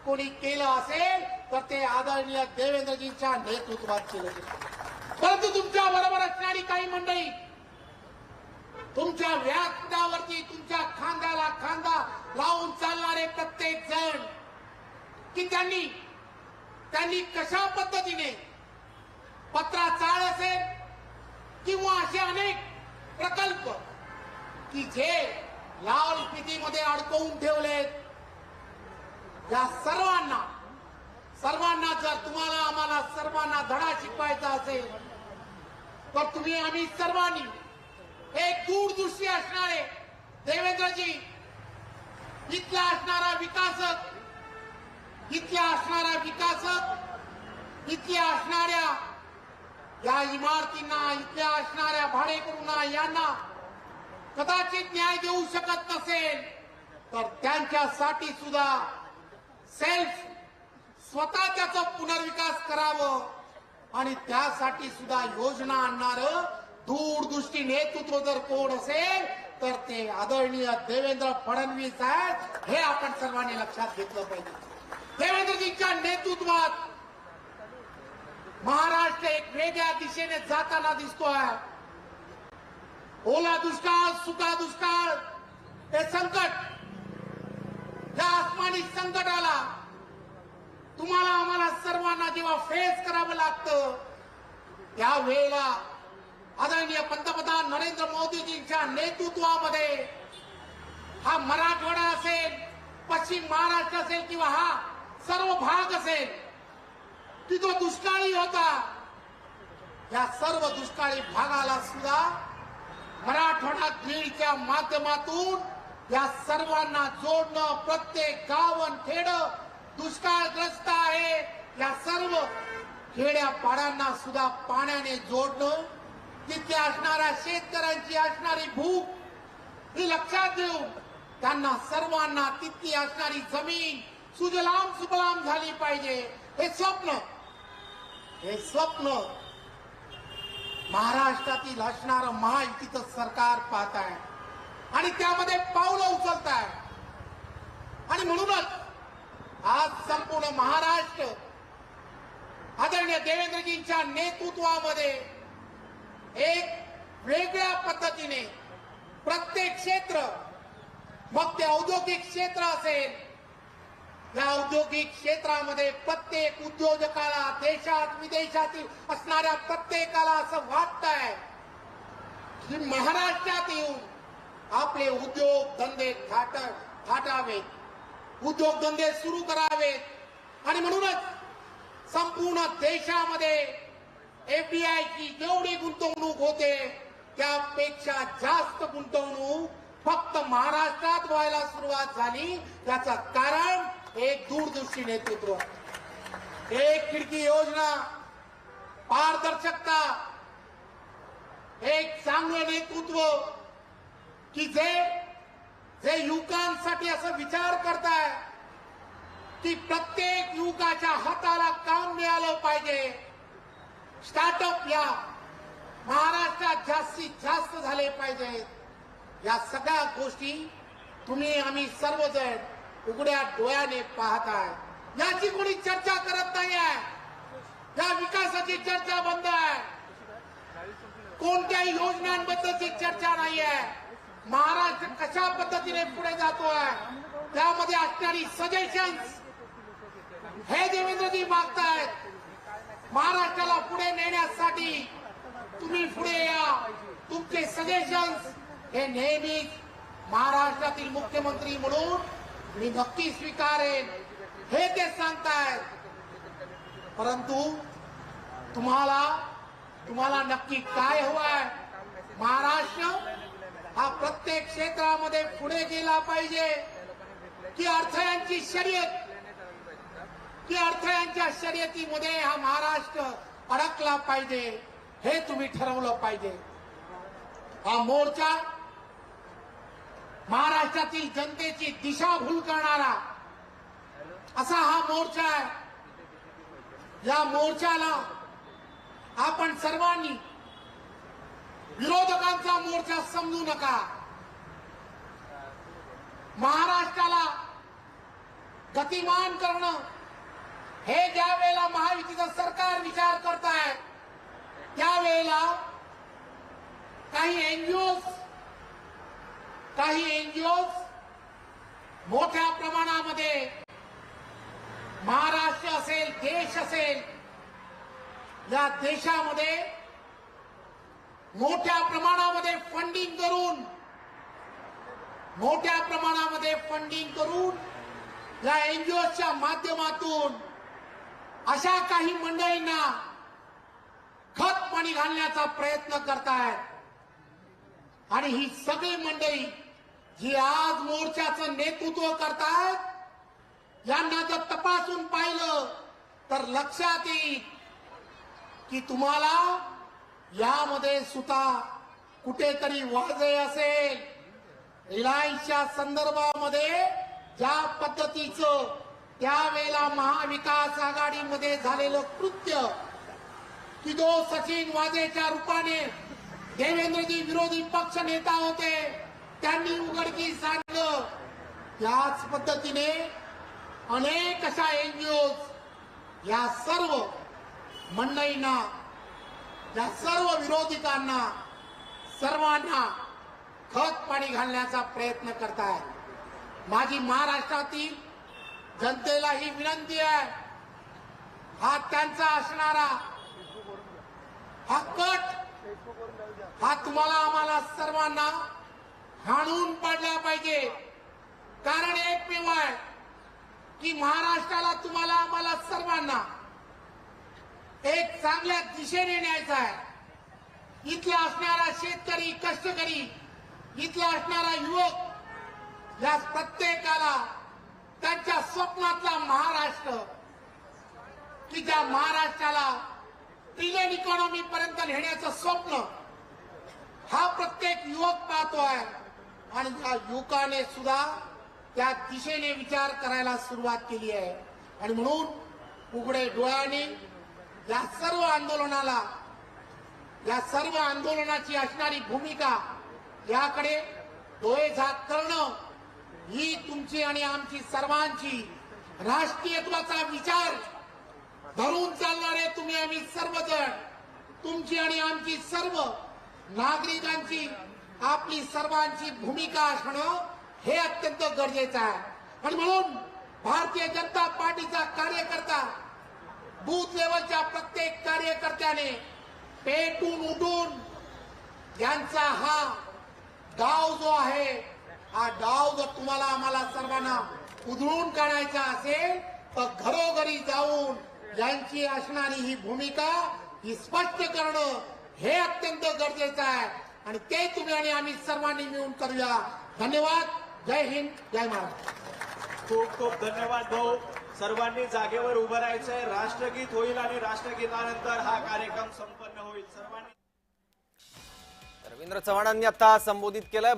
कोणी केलं असेल तर ते आदरणीय देवेंद्रजींच्या नेतृत्वात केलं गेलं. परंतु तुमच्या बरोबर असणारी काही मंडळी, तुमच्या व्यासपीठावरती तुमच्या खांद्याला खांदा लावून चालणारे प्रत्येक जण की त्यांनी कशा पद्धतीने पत्राचाळ असेल किंवा असे अनेक प्रकल्प की जे लाल फितीमध्ये अडकवून ठेवलेत, या सर्वांना जर तुम्हाला आम्हाला सर्वांना धडा शिकवायचा असेल तर तुम्ही आम्ही सर्वांनी एक दूरदृष्टी असणारे देवेंद्रजी, इथला असणारा विकासक, इथल्या असणाऱ्या या इमारतींना, इथल्या असणाऱ्या भाडेकरूंना यांना कदाचित न्याय देऊ शकत नसेल तर त्यांच्यासाठी सुद्धा स्वतः त्याचा पुनर्विकास करावं आणि त्यासाठी सुद्धा योजना आणणारं दूरदृष्टी नेतृत्व जर कोण असेल तर ते आदरणीय देवेंद्र फडणवीस आहेत, हे आपण सर्वांनी लक्षात घेतलं पाहिजे. देवेंद्रजींच्या नेतृत्वात महाराष्ट्र एक वेगळ्या दिशेने जाताना दिसतोय. ओला दुष्काळ, सुका दुष्काळ, हे संकट, या आसमानी संकटाला तुम्हाला आम्हाला सर्वांना जेव्हा फेस करावं लागतं त्यावेळेला आदरणीय पंतप्रधान नरेंद्र मोदीजींच्या नेतृत्वामध्ये हा मराठवाडा असेल, पश्चिम महाराष्ट्र असेल किंवा हा सर्व भाग असेल की जो दुष्काळी होता, या सर्व दुष्काळी भागाला सुद्धा मराठवाडा ग्रीडच्या माध्यमातून या सर्वांना जोडणं, प्रत्येक गावन खेड दुष्काळग्रस्त आहे, या सर्व खेड्यापाड्यांना सुद्धा पाण्याने जोडणं, तिथे असणाऱ्या शेतकऱ्यांची असणारी भूक ही लक्षात घेऊन त्यांना सर्वांना तिथली असणारी जमीन सुजलाम सुफलाम झाली पाहिजे, हे स्वप्न महाराष्ट्रातील असणारं महायुतीचं सरकार पाहत आहे आणि त्यामध्ये पावलं उचलत आहे. आणि म्हणूनच आज संपूर्ण महाराष्ट्र आदरणीय देवेंद्रजींच्या नेतृत्वामध्ये एक वेगळ्या पद्धतीने प्रत्येक क्षेत्र, मग ते औद्योगिक क्षेत्र असेल, या औद्योगिक क्षेत्रामध्ये प्रत्येक उद्योजकाला, देशात विदेशातील असणाऱ्या प्रत्येकाला असं वाटतंय की महाराष्ट्रात येऊन आपले उद्योग धंदे थाटावेत, उद्योगधंदे सुरू करावेत. आणि म्हणूनच संपूर्ण देशामध्ये एफडीआयची जेवढी गुंतवणूक होते त्यापेक्षा जास्त गुंतवणूक फक्त महाराष्ट्रात व्हायला सुरुवात झाली. याचं कारण एक दूरदृष्टी नेतृत्व, एक खिडकी योजना, पारदर्शकता, एक चांगलं नेतृत्व की जे युवकांसाठी असं विचार करताय की प्रत्येक युवकाच्या हाताला काम मिळालं पाहिजे. स्टार्टअप या महाराष्ट्रात जास्तीत जास्त झाले पाहिजेत. या सगळ्या गोष्टी तुम्ही आम्ही सर्वजण उघड्या डोळ्याने पाहताय. याची कोणी चर्चा करत नाही आहे. या विकासाची चर्चा बंद आहे. कोणत्याही योजनांबद्दलची चर्चा नाही आहे. महाराष्ट्र कशा पद्धतीने पुढे जातोय त्यामध्ये असणारी सजेशन्स हे देवेंद्रजी मागतायत. महाराष्ट्राला पुढे नेण्यासाठी तुम्ही पुढे या. तुमचे सजेशन्स हे नेहमीच महाराष्ट्रातील मुख्यमंत्री म्हणून मी नक्की स्वीकारेन हे ते सांगतायत. परंतु तुम्हाला नक्की काय हवंय? महाराष्ट्र हा प्रत्येक क्षेत्रामध्ये पुढे गेला पाहिजे की अडथळ्यांची शर्यत, की अडथळ्यांच्या शर्यतीमध्ये हा महाराष्ट्र अडकला पाहिजे हे तुम्ही ठरवलं पाहिजे. हा मोर्चा महाराष्ट्रातील जनतेची दिशाभूल करणारा असा हा मोर्चा आहे. या मोर्चाला आपण सर्वांनी विरोधकांचा मोर्चा समजू नका. महाराष्ट्राला गतिमान करणं, हे ज्या वेळेला महायुतीचं सरकार विचार करताय त्यावेळेला काही एनजीओज मोठ्या प्रमाणामध्ये महाराष्ट्र असेल, देश असेल, या देशामध्ये मोठ्या प्रमाणामध्ये फंडिंग करून या एनजीओच्या माध्यमातून अशा काही मंडळींना खत पाणी घालण्याचा प्रयत्न करतायत. आणि ही सगळी मंडळी जी आज मोर्चाचं नेतृत्व करतायत, यांना जर तपासून पाहिलं तर लक्षात येईल की तुम्हाला यामध्ये सुद्धा कुठेतरी वाजे असेल. रिलायन्सच्या संदर्भामध्ये ज्या पद्धतीचं त्यावेळेला महाविकास आघाडीमध्ये झालेलं कृत्य की जो सचिन वाजेच्या रूपाने देवेंद्रजी विरोधी पक्ष नेता होते, त्यांनी उघडकीस आणलं. त्याच पद्धतीने अनेक अशा एनजीओज या सर्व मंडळींना, या सर्व विरोधकांना, सर्वांना खत पाणी घालण्याचा प्रयत्न करतायत. माझी महाराष्ट्रातील जनतेला ही विनंती आहे, हा त्यांचा असणारा हा कट हा तुम्हाला आम्हाला सर्वांना हाणून पाडला पाहिजे. कारण एकमेव आहे की महाराष्ट्राला तुम्हाला आम्हाला सर्वांना एक चांगल्या दिशेने न्यायचा आहे. इथला असणारा शेतकरी, कष्टकरी, इथला असणारा युवक, या प्रत्येकाला त्यांच्या स्वप्नातला महाराष्ट्र की ज्या महाराष्ट्राला ट्रिलियन इकॉनॉमी पर्यंत नेण्याचं स्वप्न हा प्रत्येक युवक पाहतोय. आणि या युवकाने सुद्धा त्या दिशेने विचार करायला सुरुवात केली आहे. आणि म्हणून उघडे डोळ्यांनी या सर्व आंदोलनाला, या सर्व आंदोलनाची असणारी भूमिका याकडे डोळेझाक करणं ही तुमची आणि आमची सर्वांची राष्ट्रीयत्वाचा विचार धरून चालणारे तुम्ही आम्ही सर्वजण, तुमची आणि आमची सर्व नागरिकांची, आपली सर्वांची भूमिका असणं हे अत्यंत गरजेचं आहे. आणि म्हणून भारतीय जनता पार्टीचा कार्यकर्ता, बूथ लेवलच्या प्रत्येक कार्यकर्त्याने पेटून उठून यांचा हा डाव जो आहे, हा डाव जर तुम्हाला आम्हाला सर्वांना उधळून काढायचा असेल तर घरोघरी जाऊन यांची असणारी ही भूमिका ही स्पष्ट करणं हे अत्यंत गरजेचं आहे. आणि ते तुम्ही आणि आम्ही सर्वांनी मिळून करूया. धन्यवाद. जय हिंद, जय महाराष्ट्र. खूप खूप धन्यवाद भाऊ. सर्वांनी जागेवर उभं राहायचंय. राष्ट्रगीत होईल आणि राष्ट्रगीतानंतर हा कार्यक्रम संपन्न होईल. सर्वांनी रवींद्र चव्हाणांनी आता संबोधित केलंय.